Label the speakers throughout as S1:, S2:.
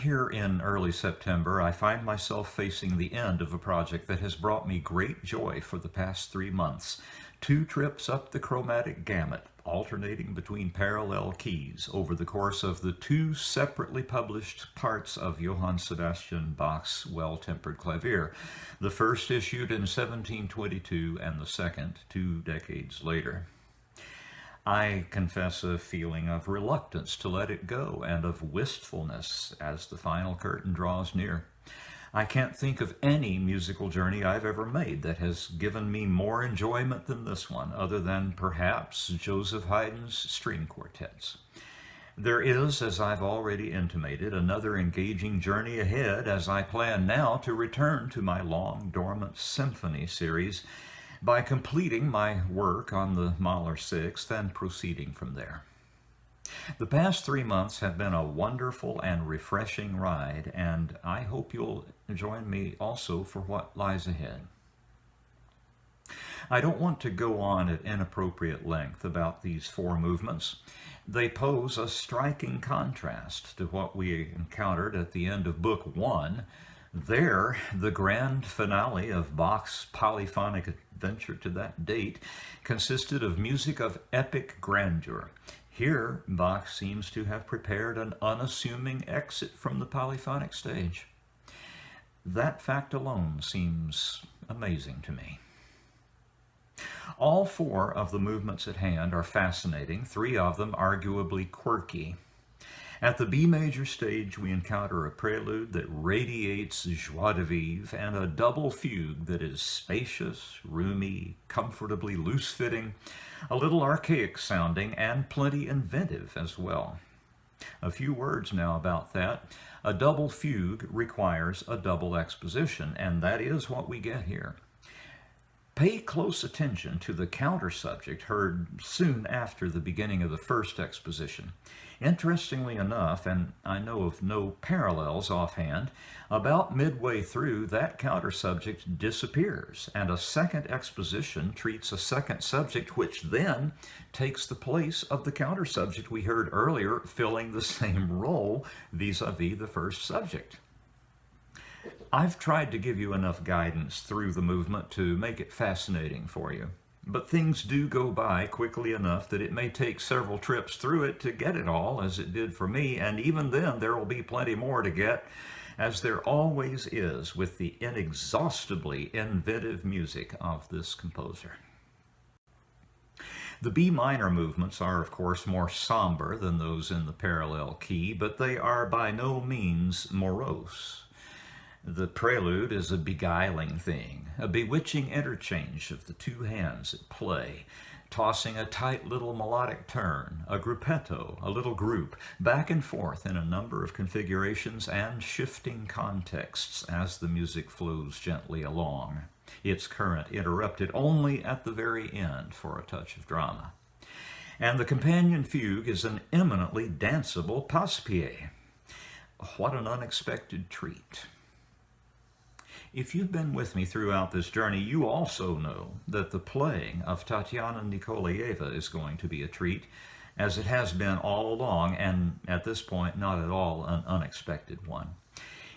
S1: Here in early September, I find myself facing the end of a project that has brought me great joy for the past 3 months. 2 trips up the chromatic gamut, alternating between parallel keys over the course of the 2 separately published parts of Johann Sebastian Bach's Well-Tempered Clavier, the first issued in 1722 and the second 2 decades later. I confess a feeling of reluctance to let it go and of wistfulness as the final curtain draws near. I can't think of any musical journey I've ever made that has given me more enjoyment than this one, other than perhaps Joseph Haydn's string quartets. There is, as I've already intimated, another engaging journey ahead as I plan now to return to my long dormant symphony series by completing my work on the Mahler Sixth and proceeding from there. The past 3 months have been a wonderful and refreshing ride, and I hope you'll join me also for what lies ahead. I don't want to go on at inappropriate length about these 4 movements. They pose a striking contrast to what we encountered at the end of Book 1. There, the grand finale of Bach's polyphonic adventure to that date consisted of music of epic grandeur. Here, Bach seems to have prepared an unassuming exit from the polyphonic stage. That fact alone seems amazing to me. All 4 of the movements at hand are fascinating, 3 of them arguably quirky. At the B major stage, we encounter a prelude that radiates joie de vivre and a double fugue that is spacious, roomy, comfortably loose-fitting, a little archaic sounding, and plenty inventive as well. A few words now about that. A double fugue requires a double exposition, and that is what we get here. Pay close attention to the counter subject heard soon after the beginning of the first exposition. Interestingly enough, and I know of no parallels offhand, about midway through that counter subject disappears, and a second exposition treats a second subject which then takes the place of the counter subject we heard earlier, filling the same role vis-a-vis the first subject. I've tried to give you enough guidance through the movement to make it fascinating for you, but things do go by quickly enough that it may take several trips through it to get it all, as it did for me, and even then there will be plenty more to get, as there always is with the inexhaustibly inventive music of this composer. The B minor movements are, of course, more somber than those in the parallel key, but they are by no means morose. The prelude is a beguiling thing, a bewitching interchange of the 2 hands at play, tossing a tight little melodic turn, a gruppetto, a little group, back and forth in a number of configurations and shifting contexts as the music flows gently along, its current interrupted only at the very end for a touch of drama. And the companion fugue is an eminently danceable passe-pied. What an unexpected treat. If you've been with me throughout this journey, you also know that the playing of Tatiana Nikolayeva is going to be a treat, as it has been all along, and at this point, not at all an unexpected one.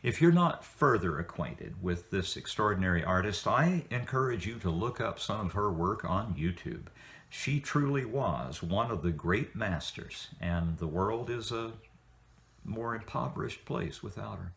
S1: If you're not further acquainted with this extraordinary artist, I encourage you to look up some of her work on YouTube. She truly was one of the great masters, and the world is a more impoverished place without her.